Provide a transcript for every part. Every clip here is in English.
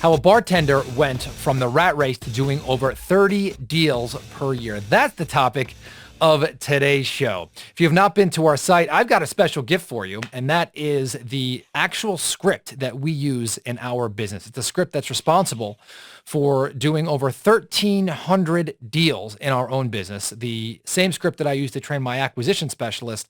how a bartender went from the rat race to doing over 30 deals per year. That's the topic of today's show. If you have not been to our site, I've got a special gift for you, and that is the actual script that we use in our business. It's a script that's responsible for doing over 1,300 deals in our own business. The same script that I use to train my acquisition specialist,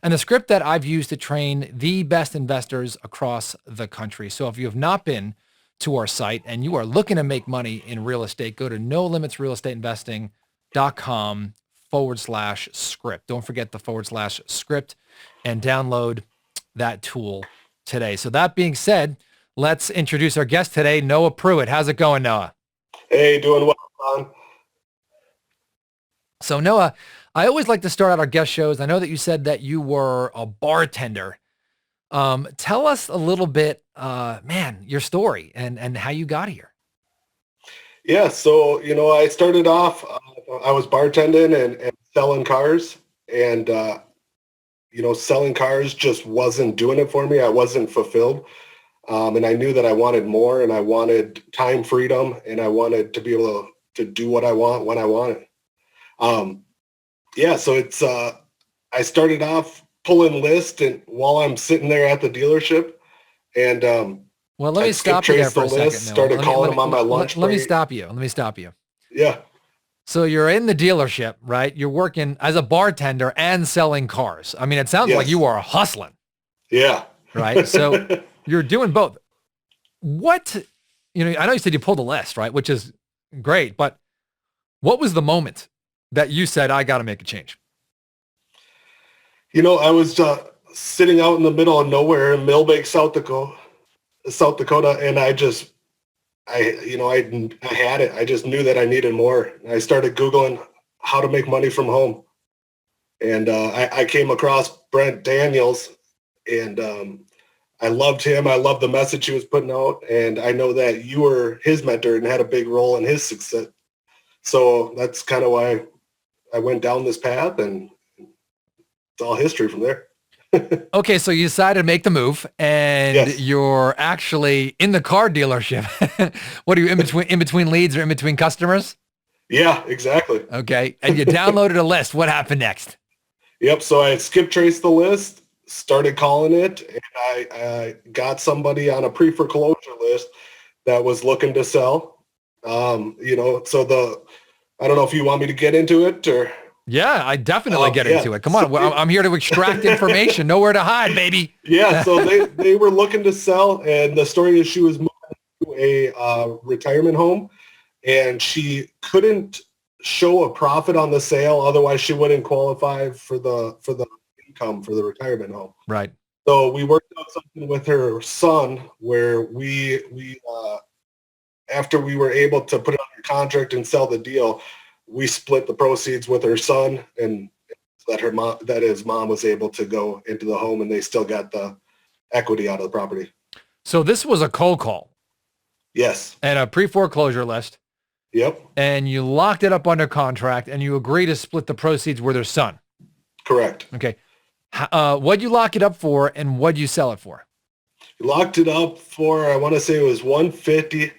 and the script that I've used to train the best investors across the country. So if you have not been to our site and you are looking to make money in real estate, go to nolimitsrealestateinvesting.com/script. Don't forget the /script and download that tool today. So that being said, let's introduce our guest today, Noah Pruitt. How's it going, Noah? Hey, doing well, Don. So Noah, I always like to start out our guest shows. I know that you said that you were a bartender. Tell us a little bit, your story and how you got here. Yeah, so, I started off, I was bartending and selling cars, and, selling cars just wasn't doing it for me. I wasn't fulfilled. And I knew that I wanted more, and I wanted time freedom, and I wanted to be able to do what I want when I want it. So it's, I started off pulling lists and while I'm sitting there at the dealership, and well, let me stop you there for a second. Started calling them on my lunch break. Let me stop you. Yeah. So you're in the dealership, right? You're working as a bartender and selling cars. I mean, it sounds like you are hustling. Yeah. Right. So you're doing both. What, I know you said you pulled a list, right? Which is great, but what was the moment that you said, I got to make a change? I was sitting out in the middle of nowhere in Millbank, South Dakota, and I had it. I just knew that I needed more. I started Googling how to make money from home, and I came across Brent Daniels, and I loved him. I loved the message he was putting out, and I know that you were his mentor and had a big role in his success. So that's kind of why I went down this path, and it's all history from there. Okay, so you decided to make the move, and you're actually in the car dealership. What are you in between leads or in between customers? Yeah, exactly. Okay, and you downloaded a list. What happened next? Yep. So I skip traced the list, started calling it, and I got somebody on a pre-foreclosure list that was looking to sell. So I don't know if you want me to get into it or. Yeah, I definitely get into it. Come on, I'm here to extract information. Nowhere to hide, baby. Yeah, so they were looking to sell, and the story is she was moving to a retirement home, and she couldn't show a profit on the sale, otherwise she wouldn't qualify for the income for the retirement home. Right. So we worked out something with her son where we after we were able to put it on her contract and sell the deal, we split the proceeds with her son, and that his mom was able to go into the home, and they still got the equity out of the property. So this was a cold call. Yes. And a pre-foreclosure list. Yep. And you locked it up under contract, and you agreed to split the proceeds with her son. Correct. Okay. What'd you lock it up for, and what'd you sell it for? We locked it up for, I want to say it was $150,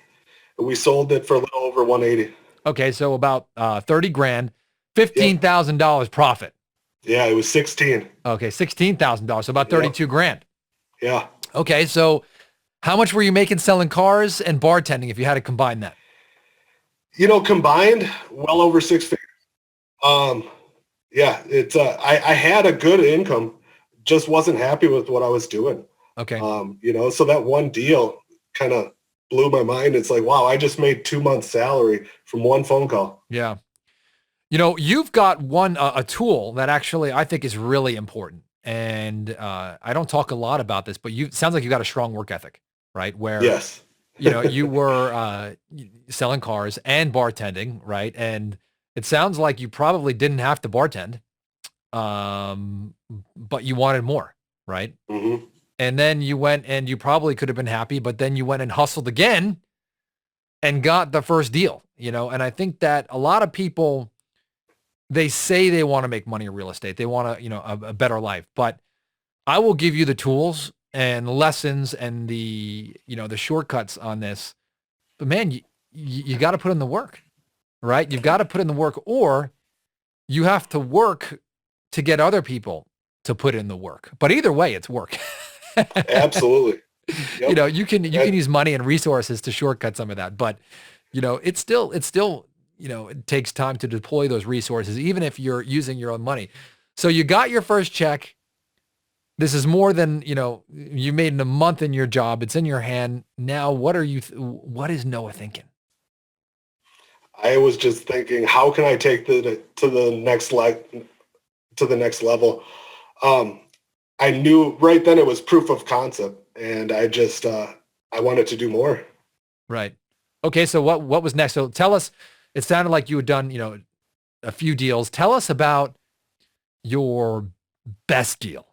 and we sold it for a little over $180. Okay, so about $30,000, $15,000 profit. Yeah, it was 16. Okay, $16,000, so about $32,000. Yeah. Okay, so how much were you making selling cars and bartending if you had to combine that? Combined, well over six figures. It's I had a good income, just wasn't happy with what I was doing. Okay. So that one deal kind of blew my mind. It's like, wow, I just made 2 months salary from one phone call. Yeah. You've got a tool that actually I think is really important. And I don't talk a lot about this, but sounds like you got a strong work ethic, right? Where, yes. You were selling cars and bartending, right? And it sounds like you probably didn't have to bartend, but you wanted more, right? Mm-hmm. And then you went and you probably could have been happy, but then you went and hustled again and got the first deal, and I think that a lot of people, they say they want to make money in real estate. They want a better life, but I will give you the tools and lessons and the shortcuts on this But man, you got to put in the work, right? You've got to put in the work, or you have to work to get other people to put in the work. But either way, it's work. Absolutely. Yep. You know, you can use money and resources to shortcut some of that, but you know, it's still, you know, it takes time to deploy those resources, even if you're using your own money. So you got your first check. This is more than, you know, you made in a month in your job. It's in your hand. Now, what what is Noah thinking? I was just thinking, how can I take to the next level? I knew right then it was proof of concept, and I just I wanted to do more. Right. Okay. So what was next? So tell us. It sounded like you had done, you know, a few deals. Tell us about your best deal.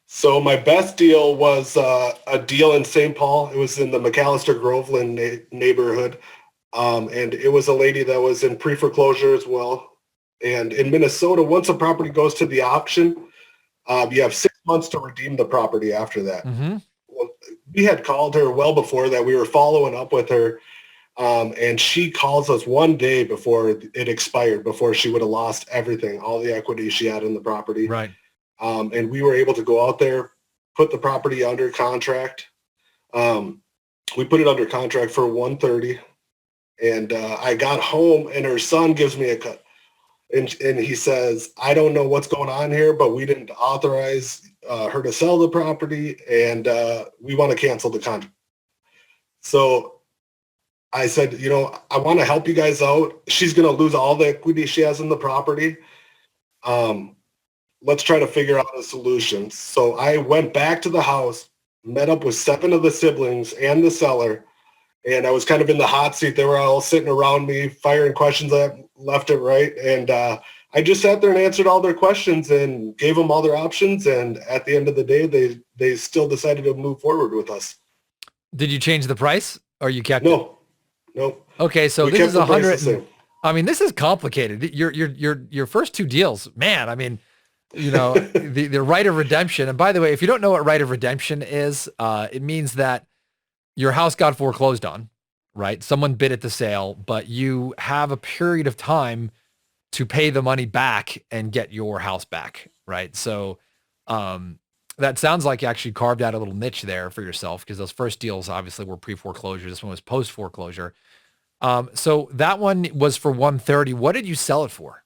So my best deal was a deal in St. Paul. It was in the McAllister Groveland neighborhood. And it was a lady that was in pre-foreclosure as well. And in Minnesota, once a property goes to the auction, you have 6 months to redeem the property after that. Mm-hmm. Well, we had called her well before that. We were following up with her. And she calls us one day before it expired, before she would have lost everything, all the equity she had in the property. Right. And we were able to go out there, put the property under contract. We put it under contract for $130. And I got home, and her son gives me a cut. And he says, I don't know what's going on here, but we didn't authorize her to sell the property, and we want to cancel the contract. So I said, you know, I want to help you guys out. She's going to lose all the equity she has in the property. Let's try to figure out a solution. So I went back to the house, met up with 7 of the siblings and the seller, and I was kind of in the hot seat. They were all sitting around me, firing questions left and right. And I just sat there and answered all their questions and gave them all their options. And at the end of the day, they still decided to move forward with us. Did you change the price, or you kept it? No. Okay, so this is 100. I mean, this is complicated. Your first 2 deals, man. I mean, you know, the right of redemption. And by the way, if you don't know what right of redemption is, it means that your house got foreclosed on, right? Someone bid at the sale, but you have a period of time to pay the money back and get your house back, right? So that sounds like you actually carved out a little niche there for yourself, because those first deals obviously were pre-foreclosure. This one was post-foreclosure. So that one was for $130. What did you sell it for?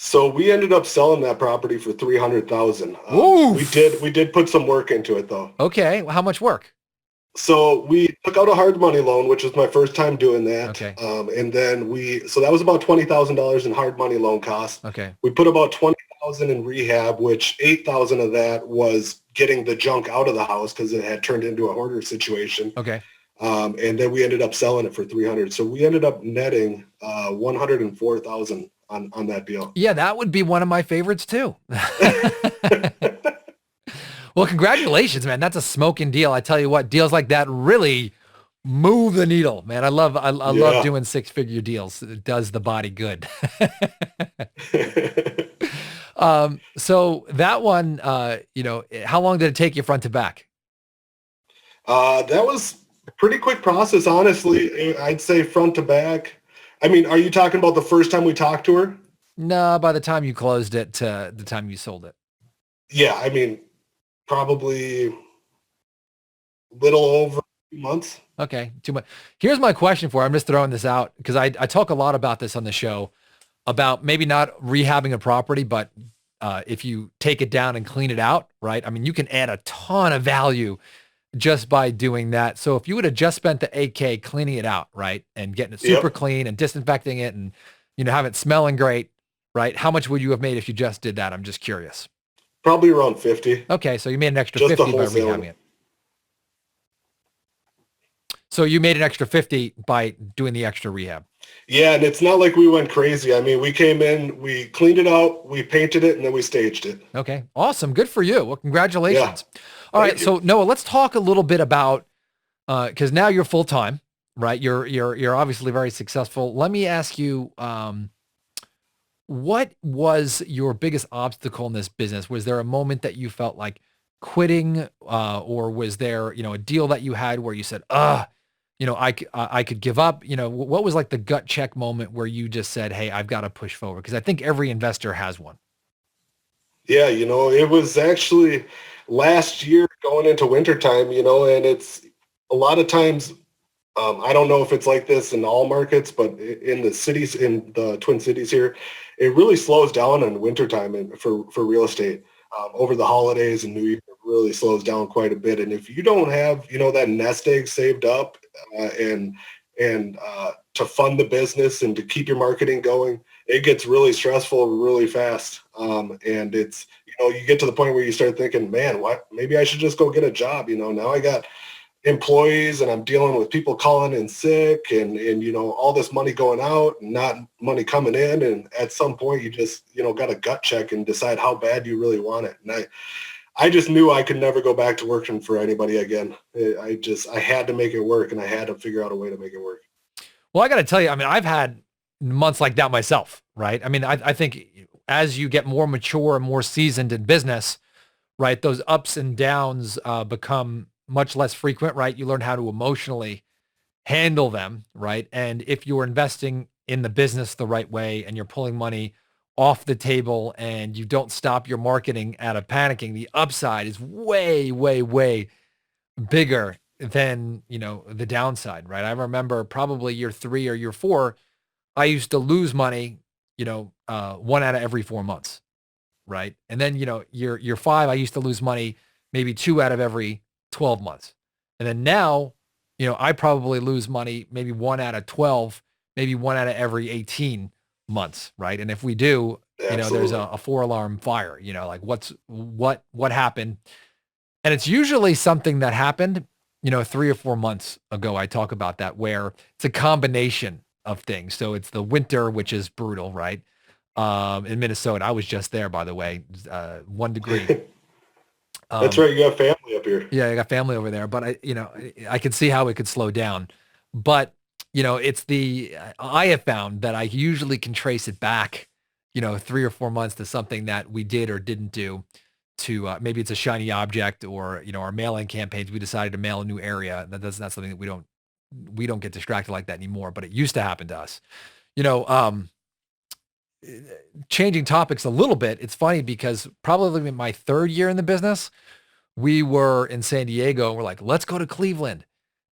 So we ended up selling that property for $300,000. We did put some work into it, though. Okay, well, how much work? So we took out a hard money loan, which was my first time doing that. Okay. And then so that was about $20,000 in hard money loan costs. Okay. We put about $20,000 in rehab, which $8,000 of that was getting the junk out of the house because it had turned into a hoarder situation. Okay. And then we ended up selling it for $300,000. So we ended up netting $104,000 on that deal. Yeah, that would be one of my favorites too. Well, congratulations, man. That's a smoking deal. I tell you what, deals like that really move the needle, man. I love doing 6-figure deals. It does the body good. So that one, you know, how long did it take you front to back? That was a pretty quick process, honestly. I'd say front to back. I mean, are you talking about the first time we talked to her? No, by the time you closed it to the time you sold it. Yeah, I mean, probably a little over 2 months. Okay, 2 months. Here's my question for you. I'm just throwing this out because I talk a lot about this on the show, about maybe not rehabbing a property, but if you take it down and clean it out, right? I mean, you can add a ton of value just by doing that. So if you would have just spent the $8K cleaning it out, right, and getting it super clean and disinfecting it and, you know, have it smelling great, right? How much would you have made if you just did that? I'm just curious. Probably around 50. Okay, so you made an extra 50 by rehabbing it. So you made an extra 50 by doing the extra rehab. Yeah, and it's not like we went crazy. I mean, we came in, we cleaned it out, we painted it, and then we staged it. Okay, awesome. Good for you. Well, congratulations. Yeah. All right, so Noah, let's talk a little bit about, because now you're full-time, right? You're obviously very successful. Let me ask you, what was your biggest obstacle in this business? Was there a moment that you felt like, quitting, or was there, a deal that you had where you said, I could give up? What was like the gut check moment where you just said, hey, I've got to push forward? Because I think every investor has one. Yeah, it was actually last year going into wintertime, and it's a lot of times, I don't know if it's like this in all markets, but in the cities, in the Twin Cities here, it really slows down in wintertime for real estate. Over the holidays and New Year, it really slows down quite a bit. And if you don't have, that nest egg saved up, and to fund the business and to keep your marketing going, it gets really stressful really fast. And it's, you get to the point where you start thinking, man, what? Maybe I should just go get a job. Now I got employees and I'm dealing with people calling in sick, and all this money going out and not money coming in. And at some point you just, got a gut check and decide how bad you really want it. And I just knew I could never go back to working for anybody again. I had to make it work, and I had to figure out a way to make it work. Well, I got to tell you, I mean, I've had months like that myself, right? I mean, I think as you get more mature and more seasoned in business, right, those ups and downs become much less frequent, right? You learn how to emotionally handle them, right? And if you're investing in the business the right way and you're pulling money off the table and you don't stop your marketing out of panicking, the upside is way, way, way bigger than, the downside, right? I remember probably year 3 or year 4, I used to lose money, 1 out of every 4 months, right? And then, year 5, I used to lose money maybe 2 out of every 12 months. And then now, I probably lose money maybe 1 out of 12, maybe 1 out of every 18 months, right? And if we do, there's a 4-alarm fire, like what happened? And it's usually something that happened, 3 or 4 months ago. I talk about that, where it's a combination of things. So it's the winter, which is brutal, right? In Minnesota, I was just there, by the way, 1 degree. That's right. You have family up here. Yeah, I got family over there, but I could see how it could slow down. But, I have found that I usually can trace it back, 3 or 4 months to something that we did or didn't do, to maybe it's a shiny object, or, our mailing campaigns. We decided to mail a new area. That's not something that we don't get distracted like that anymore, but it used to happen to us. You know, um, Changing topics a little bit. It's funny because probably in my 3rd year in the business, we were in San Diego and we're like, let's go to Cleveland.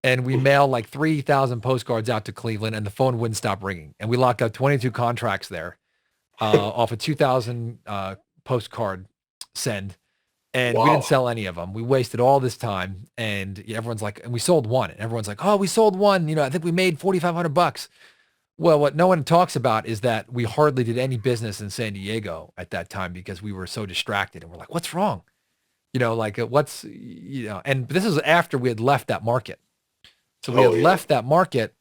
And we mailed like 3,000 postcards out to Cleveland, and the phone wouldn't stop ringing. And we locked up 22 contracts there off a 2,000 postcard send. And we didn't sell any of them. We wasted all this time. And everyone's like, and we sold one. And everyone's like, oh, we sold one. I think we made $4,500. Well, what no one talks about is that we hardly did any business in San Diego at that time because we were so distracted. And we're like, what's wrong? And this is after we had left that market. So we had left that market,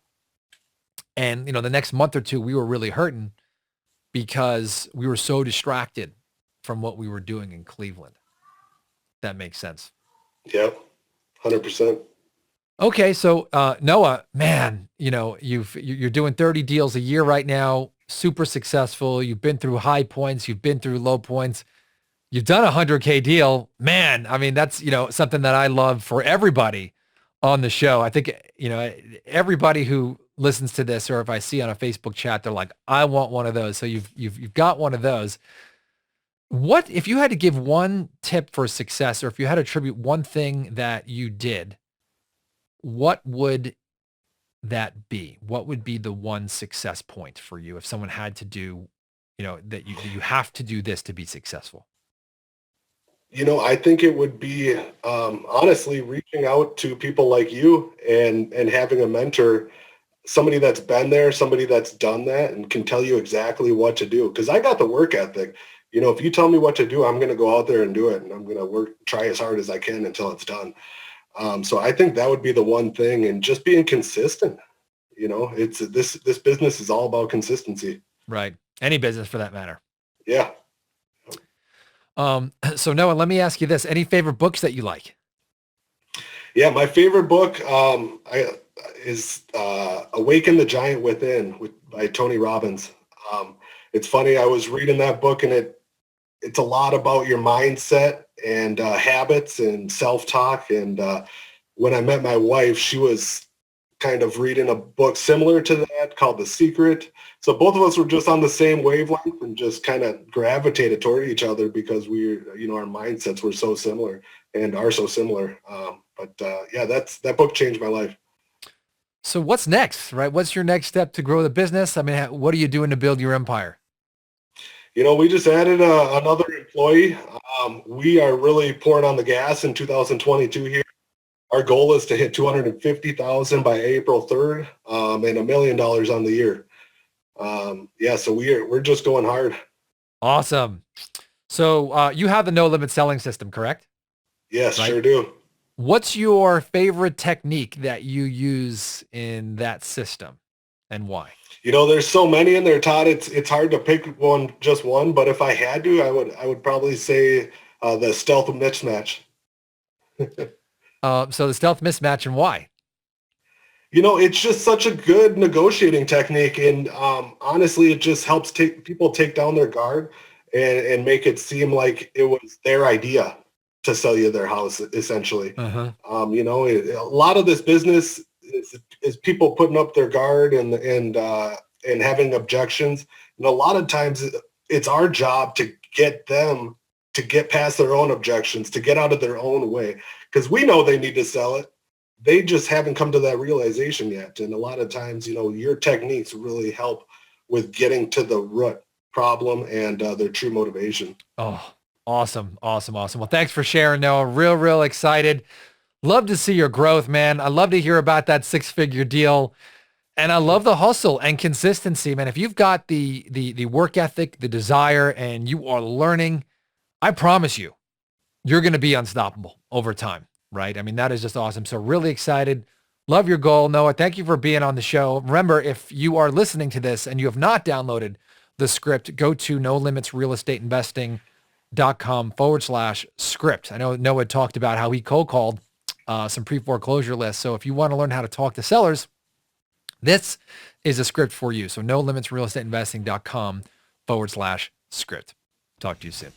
and, the next month or 2, we were really hurting because we were so distracted from what we were doing in Cleveland. That makes sense. Yep. 100%. Okay. So, Noah, man, you're doing 30 deals a year right now, super successful. You've been through high points. You've been through low points. You've done a 100K deal, man. I mean, that's, something that I love for everybody on the show. I think, everybody who listens to this, or if I see on a Facebook chat, they're like, I want one of those. So you've got one of those. What, if you had to give one tip for success, or if you had to attribute one thing that you did, what would that be? What would be the one success point for you if someone had to do, that you have to do this to be successful? I think it would be, honestly, reaching out to people like you and having a mentor, somebody that's been there, somebody that's done that and can tell you exactly what to do. Because I got the work ethic. If you tell me what to do, I'm going to go out there and do it, and I'm going to try as hard as I can until it's done. So I think that would be the one thing, and just being consistent. It's this business is all about consistency. Right. Any business for that matter. Yeah. So Noah, let me ask you this. Any favorite books that you like? Yeah, my favorite book is Awaken the Giant Within by Tony Robbins. It's funny, I was reading that book, and it's a lot about your mindset and habits and self-talk. And when I met my wife, she was kind of reading a book similar to that called The Secret. So both of us were just on the same wavelength and just kind of gravitated toward each other because our mindsets were so similar and are so similar. Yeah, that book changed my life. So what's next, right? What's your next step to grow the business? I mean, what are you doing to build your empire? We just added another employee. We are really pouring on the gas in 2022 here. Our goal is to hit 250,000 by April 3rd, and $1 million on the year. So we're just going hard. Awesome. So you have the no limit selling system, correct? Yes, right? Sure do. What's your favorite technique that you use in that system and why? There's so many in there, Todd. It's hard to pick just one, but if I had to, I would probably say the stealth mismatch. So the stealth mismatch and why? It's just such a good negotiating technique, and honestly, it just helps people take down their guard and make it seem like it was their idea to sell you their house, essentially. Uh-huh. A lot of this business is people putting up their guard and having objections, and a lot of times it's our job to get them to get past their own objections, to get out of their own way, because we know they need to sell it. They just haven't come to that realization yet. And a lot of times, your techniques really help with getting to the root problem and their true motivation. Oh, awesome. Awesome. Awesome. Well, thanks for sharing, Noah. Real excited. Love to see your growth, man. I love to hear about that 6-figure deal. And I love the hustle and consistency, man. If you've got the work ethic, the desire, and you are learning, I promise you're going to be unstoppable over time, right? I mean, that is just awesome. So really excited. Love your goal, Noah. Thank you for being on the show. Remember, if you are listening to this and you have not downloaded the script, go to nolimitsrealestateinvesting.com/script. I know Noah talked about how he cold called some pre-foreclosure lists. So if you want to learn how to talk to sellers, this is a script for you. So nolimitsrealestateinvesting.com/script. Talk to you soon.